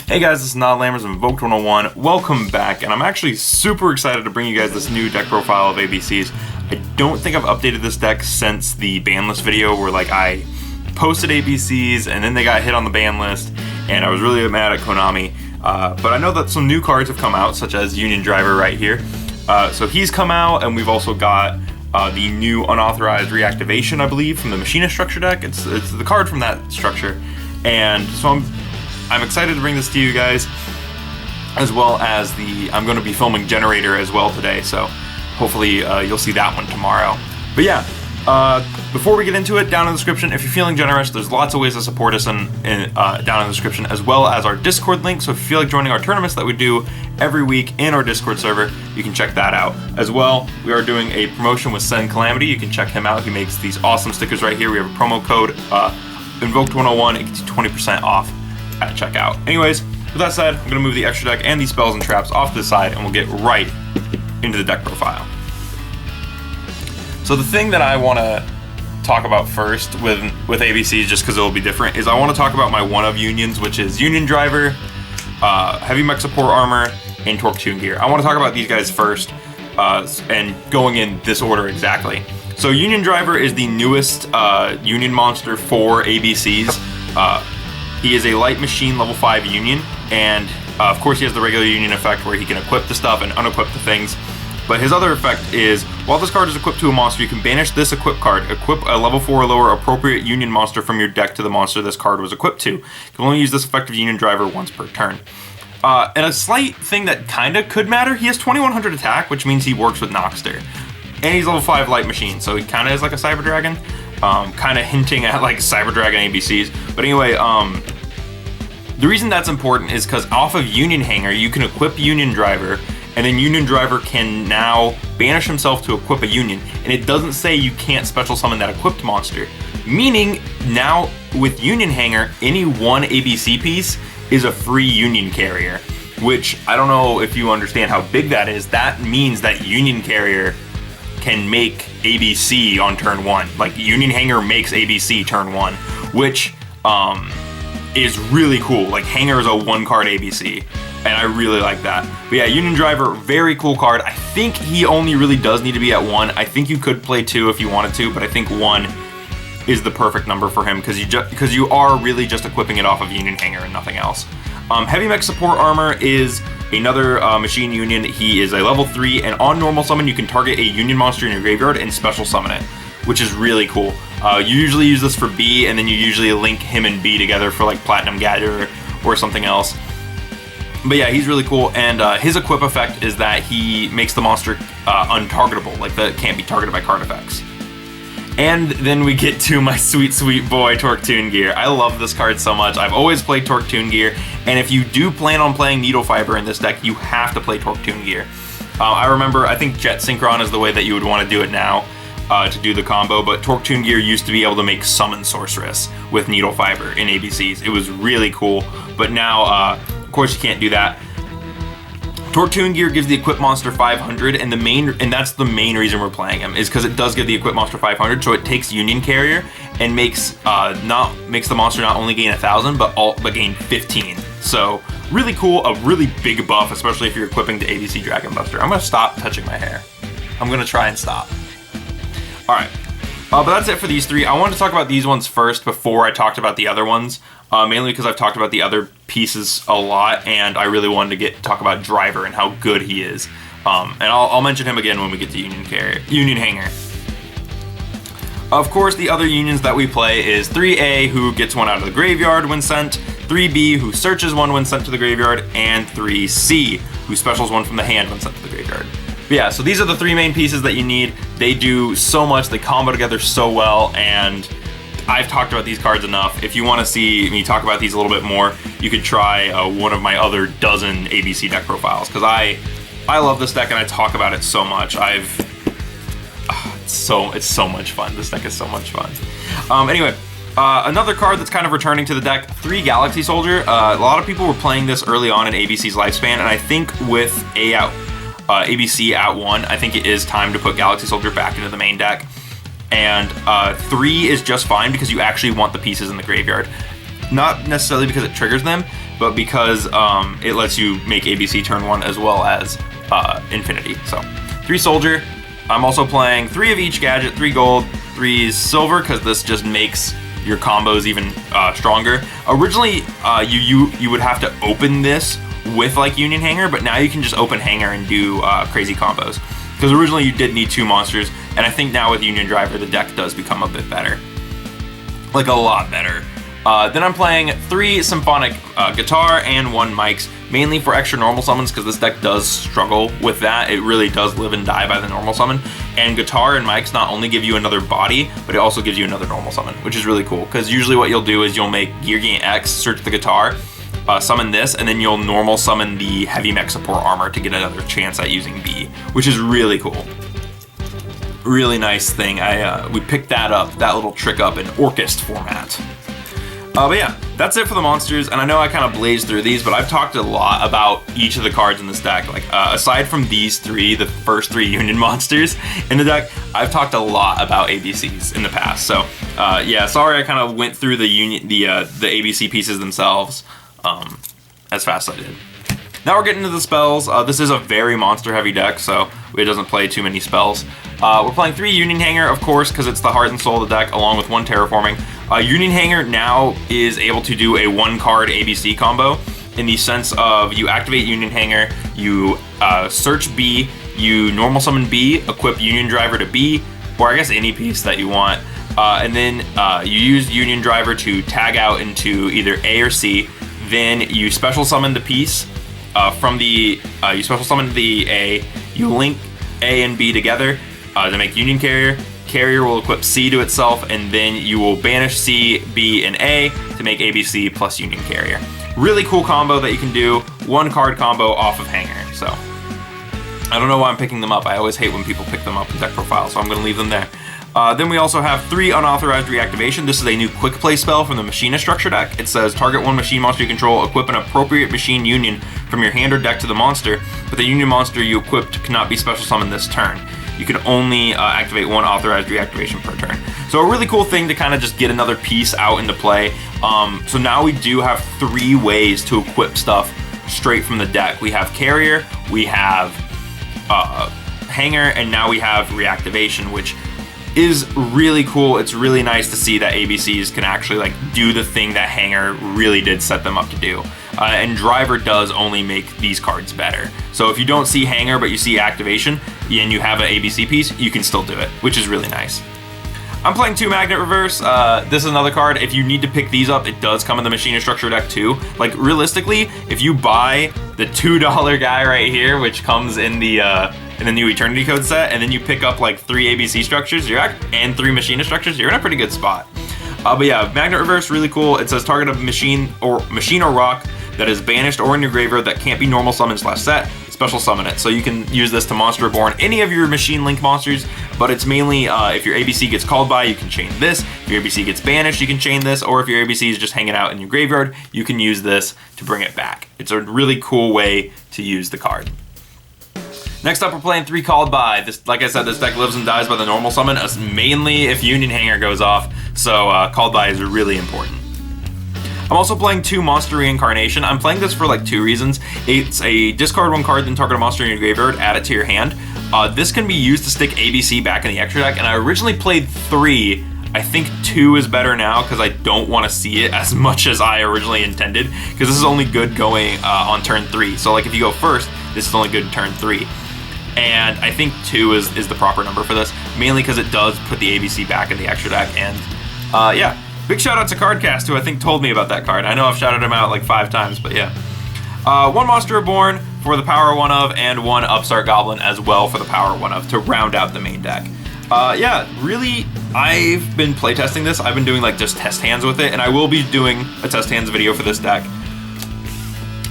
Hey guys, this is Nod Lammers of Invoked 101. Welcome back, and I'm actually super excited to bring you guys this new deck profile of ABCs. I don't think I've updated this deck since the ban list video where I posted ABCs and then they got hit on the ban list, and I was really mad at Konami. But I know that some new cards have come out, such as Union Driver right here. So he's come out, and we've also got the new unauthorized reactivation, I believe, from the Machinist structure deck. It's the card from that structure, and so I'm excited to bring this to you guys, as well as I'm going to be filming Generator as well today, so hopefully you'll see that one tomorrow. But yeah, before we get into it, down in the description, if you're feeling generous, there's lots of ways to support us down in the description, as well as our Discord link, so if you feel like joining our tournaments that we do every week in our Discord server, you can check that out. As well, we are doing a promotion with Sen Calamity. You can check him out. He makes these awesome stickers right here. We have a promo code, Invoked101. It gets you 20% off at checkout. Anyways, with that said, I'm going to move the extra deck and these spells and traps off to the side, and we'll get right into the deck profile. So the thing that I want to talk about first with ABCs, just because it will be different, is I want to talk about my one-of unions, which is Union Driver, Heavy Mech Support Armor, and Torque Tune Gear. I want to talk about these guys first, and going in this order exactly. So Union Driver is the newest union monster for ABCs. He is a light machine level 5 union, and of course he has the regular union effect where he can equip the stuff and unequip the things. But his other effect is, while this card is equipped to a monster, you can banish this equip card. Equip a level 4 or lower appropriate union monster from your deck to the monster this card was equipped to. You can only use this effective Union Driver once per turn. And a slight thing that kinda could matter, he has 2100 attack, which means he works with Noxter. And he's level 5 light machine, so he kinda is like a Cyber Dragon. Kinda hinting at like Cyber Dragon ABCs. But anyway, the reason that's important is because off of Union Hanger, you can equip Union Driver, and then Union Driver can now banish himself to equip a Union. And it doesn't say you can't special summon that equipped monster. Meaning, now with Union Hanger, any one ABC piece is a free Union Carrier. Which, I don't know if you understand how big that is. That means that Union Carrier can make ABC on turn 1. Like, Union Hanger makes ABC turn 1, which is really cool. Like, Hanger is a 1-card ABC, and I really like that. But yeah, Union Driver, very cool card. I think he only really does need to be at 1. I think you could play 2 if you wanted to, but I think 1 is the perfect number for him because you are really just equipping it off of Union Hanger and nothing else. Heavy Mech Support Armor is another machine union. He is a level 3, and on normal summon, you can target a union monster in your graveyard and special summon it, which is really cool. You usually use this for B, and then you usually link him and B together for like Platinum Gather or something else. But yeah, he's really cool, and his equip effect is that he makes the monster untargetable, like that can't be targeted by card effects. And then we get to my sweet, sweet boy, Torque Tune Gear. I love this card so much. I've always played Torque Tune Gear, and if you do plan on playing Needle Fiber in this deck, you have to play Torque Tune Gear. I remember, I think Jet Synchron is the way that you would want to do it now. To do the combo, but Torque Tune Gear used to be able to make Summon Sorceress with Needle Fiber in ABCs. It was really cool, but now, of course, you can't do that. Torque Tune Gear gives the equipped monster 500, and that's the main reason we're playing him, is because it does give the equipped monster 500, so it takes Union Carrier and makes the monster not only gain 1,000, but gain 15. So really cool, a really big buff, especially if you're equipping the ABC Dragon Buster. I'm gonna stop touching my hair. I'm gonna try and stop. Alright, but that's it for these 3. I wanted to talk about these ones first before I talked about the other ones, mainly because I've talked about the other pieces a lot, and I really wanted to talk about Driver and how good he is. And I'll mention him again when we get to Union Hanger. Of course, the other unions that we play is 3A, who gets 1 out of the graveyard when sent, 3B, who searches 1 when sent to the graveyard, and 3C, who specials 1 from the hand when sent to the graveyard. But yeah, so these are the 3 main pieces that you need. They do so much, they combo together so well, and I've talked about these cards enough. If you want to see me talk about these a little bit more, you could try one of my other dozen ABC deck profiles, because I love this deck and I talk about it so much. It's so much fun. This deck is so much fun. Anyway, Another card that's kind of returning to the deck, 3 Galaxy Soldier. A lot of people were playing this early on in ABC's lifespan, and I think with ABC at 1, I think it is time to put Galaxy Soldier back into the main deck. And 3 is just fine because you actually want the pieces in the graveyard. Not necessarily because it triggers them, but because it lets you make ABC turn 1 as well as Infinity. So 3 Soldier. I'm also playing 3 of each gadget, 3 gold, 3 silver, because this just makes your combos even stronger. Originally, you would have to open this with like Union Hanger, but now you can just open Hanger and do crazy combos. Because originally you did need 2 monsters, and I think now with Union Driver, the deck does become a bit better. Like a lot better. Then I'm playing 3 Symphonic Guitar and 1 Mics, mainly for extra normal summons, because this deck does struggle with that. It really does live and die by the normal summon. And Guitar and Mics not only give you another body, but it also gives you another normal summon, which is really cool, because usually what you'll do is you'll make Gear Gain X, search the Guitar, summon this, and then you'll normal summon the Heavy Mech Support Armor to get another chance at using B, which is really cool. Really nice thing. We picked that little trick up in Orchest format. But yeah, that's it for the monsters, and I know I kind of blazed through these, but I've talked a lot about each of the cards in this deck. Like, aside from these 3, the first 3 Union monsters in the deck, I've talked a lot about ABCs in the past. So, yeah, sorry I kind of went through the ABC pieces themselves as fast as I did. Now we're getting into the spells. This is a very monster-heavy deck, so it doesn't play too many spells. We're playing 3 Union Hanger, of course, because it's the heart and soul of the deck, along with 1 Terraforming. Union Hanger now is able to do a 1-card ABC combo, in the sense of you activate Union Hanger, you search B, you normal summon B, equip Union Driver to B, or I guess any piece that you want, and then you use Union Driver to tag out into either A or C. Then you special summon the piece from the you special summon the A. You link A and B together to make Union Carrier. Carrier will equip C to itself, and then you will banish C, B, and A to make ABC plus Union Carrier. Really cool combo that you can do. 1-card combo off of Hanger. So I don't know why I'm picking them up. I always hate when people pick them up in deck profile, so I'm going to leave them there. Then we also have 3 Unauthorized Reactivation. This is a new quick play spell from the Machinist structure deck. It says target 1 machine monster you control, equip an appropriate machine union from your hand or deck to the monster, but the union monster you equipped cannot be special summoned this turn. You can only activate 1 authorized reactivation per turn. So a really cool thing to kind of just get another piece out into play. So now we do have 3 ways to equip stuff straight from the deck. We have Carrier, we have Hanger, and now we have Reactivation, which is really cool. It's really nice to see that ABCs can actually like do the thing that Hanger really did set them up to do. And Driver does only make these cards better. So if you don't see Hanger but you see Activation and you have an ABC piece, you can still do it, which is really nice. I'm playing 2 Magnet Reverse. This is another card. If you need to pick these up, it does come in the Machinist structure deck too. Like realistically, if you buy the $2 guy right here, which comes in the new Eternity Code set, and then you pick up like 3 ABC structures, and 3 Machinist structures, you're in a pretty good spot. But yeah, Magnet Reverse, really cool. It says target a machine or rock that is banished or in your graveyard that can't be normal summoned / set, special summon it. So you can use this to Monster Reborn any of your Machine Link monsters, but it's mainly if your ABC gets called by, you can chain this. If your ABC gets banished, you can chain this, or if your ABC is just hanging out in your graveyard, you can use this to bring it back. It's a really cool way to use the card. Next up, we're playing 3 Called By. This, like I said, this deck lives and dies by the normal summon, mainly if Union Hanger goes off, so Called By is really important. I'm also playing 2 Monster Reincarnation. I'm playing this for like 2 reasons. It's a discard 1 card, then target a monster in your graveyard, add it to your hand. This can be used to stick ABC back in the extra deck, and I originally played 3. I think 2 is better now because I don't want to see it as much as I originally intended, because this is only good going on turn 3. So like if you go first, this is only good turn 3. And I think 2 is the proper number for this, mainly because it does put the ABC back in the extra deck. And yeah, big shout out to Cardcast, who I think told me about that card. I know I've shouted him out like 5 times, but yeah. 1 Monster Reborn for the power 1 of, and 1 Upstart Goblin as well for the power 1 of to round out the main deck. Yeah, really, I've been playtesting this. I've been doing like just test hands with it, and I will be doing a test hands video for this deck.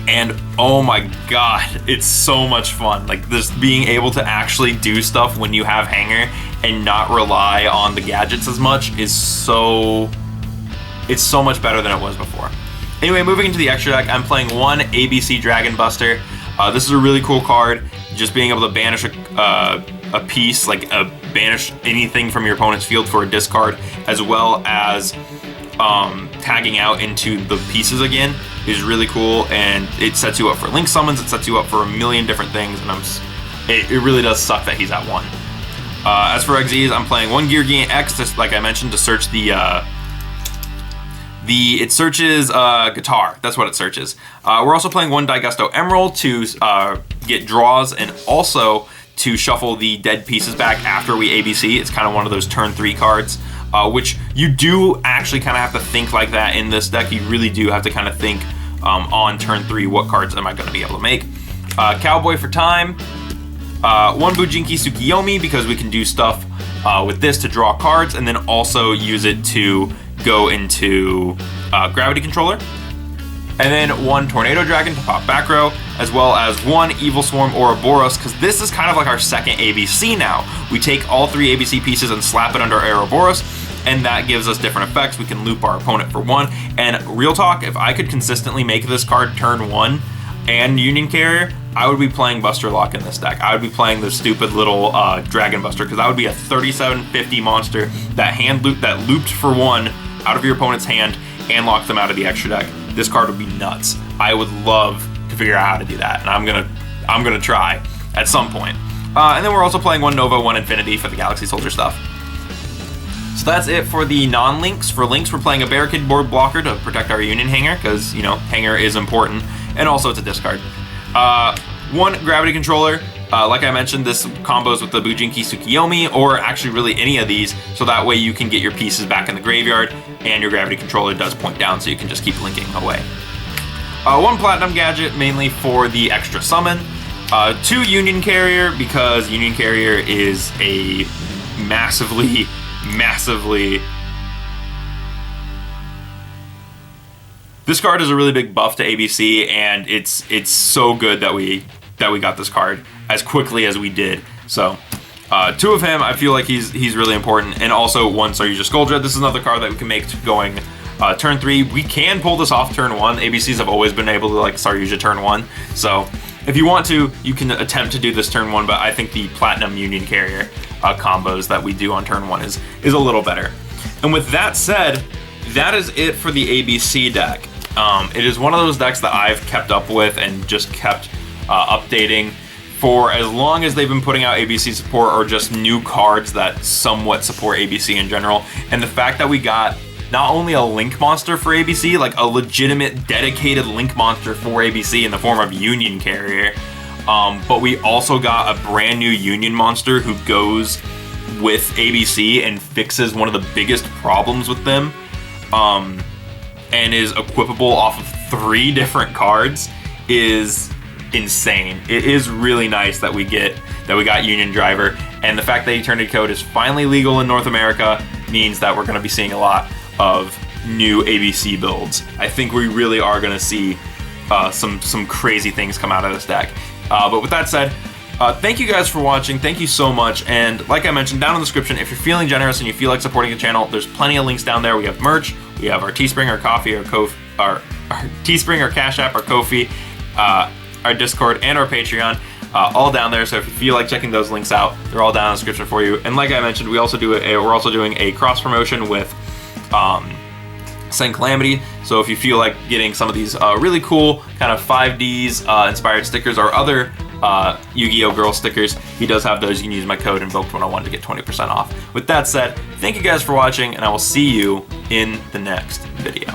And oh my god, it's so much fun. Like just being able to actually do stuff when you have Hanger and not rely on the gadgets as much is so It's so much better than it was before. Anyway, moving into the extra deck, I'm playing one ABC Dragon Buster. This is a really cool card. Just being able to banish a piece, like banish anything from your opponent's field for a discard, as well as tagging out into the pieces again, is really cool, and it sets you up for link summons, it sets you up for a million different things, and it really does suck that he's at 1. As for XYZ, I'm playing one Gear Gain X, just like I mentioned, to search it searches guitar. That's what it searches. We're also playing one Digusto Emerald to get draws, and also to shuffle the dead pieces back after we ABC. It's kind of one of those turn 3 cards, which you do actually kind of have to think like that in this deck. You really do have to kind of think on turn 3, what cards am I going to be able to make. Cowboy for time. One Bujinki Tsukiyomi, because we can do stuff with this to draw cards, and then also use it to go into Gravity Controller. And then one Tornado Dragon to pop back row, as well as one Evil Swarm Ouroboros, because this is kind of like our second ABC now. We take all 3 ABC pieces and slap it under Ouroboros, and that gives us different effects. We can loop our opponent for 1. And real talk, if I could consistently make this card turn 1 and Union Carrier, I would be playing Buster Lock in this deck. I would be playing the stupid little Dragon Buster, because that would be a 3750 monster that looped for 1 out of your opponent's hand and locked them out of the extra deck. This card would be nuts. I would love to figure out how to do that, and I'm gonna try at some point. And then we're also playing one Nova, one Infinity for the Galaxy Soldier stuff. So that's it for the non-links. For links, we're playing a Barricade Board Blocker to protect our Union Hanger, because, you know, Hanger is important, and also it's a discard. One Gravity Controller. Like I mentioned, this combos with the Bujinki Tsukiyomi, or actually really any of these, so that way you can get your pieces back in the graveyard, and your Gravity Controller does point down, so you can just keep linking away. One Platinum Gadget, mainly for the extra summon. 2 Union Carrier, because Union Carrier is a massively... This card is a really big buff to ABC, and it's so good that we got this card as quickly as we did. So 2 of him, I feel like he's really important. And also one Saryuja Skuldred. This is another card that we can make going turn 3. We can pull this off turn 1. ABCs have always been able to like Saryuja turn 1. So if you want to, you can attempt to do this turn 1, but I think the Platinum Union Carrier combos that we do on turn 1 is a little better. And with that said, that is it for the ABC deck. It is one of those decks that I've kept up with and just kept updating for as long as they've been putting out ABC support, or just new cards that somewhat support ABC in general. And the fact that we got not only a Link monster for ABC, like a legitimate dedicated Link monster for ABC in the form of Union Carrier, but we also got a brand new Union monster who goes with ABC and fixes one of the biggest problems with them, and is equipable off of 3 different cards, is insane. It is really nice that we got Union Driver, and the fact that Eternity Code is finally legal in North America means that we're going to be seeing a lot of new ABC builds. I think we really are going to see some crazy things come out of this deck. But with that said, thank you guys for watching. Thank you so much. And like I mentioned, down in the description, if you're feeling generous and you feel like supporting the channel, there's plenty of links down there. We have merch, we have our Teespring, our Coffee, our Teespring, our Cash App, our Ko-fi, our Discord, and our Patreon, all down there. So if you feel like checking those links out, they're all down in the description for you. And like I mentioned, we're also doing a cross promotion with Send Calamity. So if you feel like getting some of these really cool kind of 5Ds inspired stickers, or other Yu-Gi-Oh! Girl stickers, he does have those. You can use my code Invoked101 to get 20% off. With that said, thank you guys for watching, and I will see you in the next video.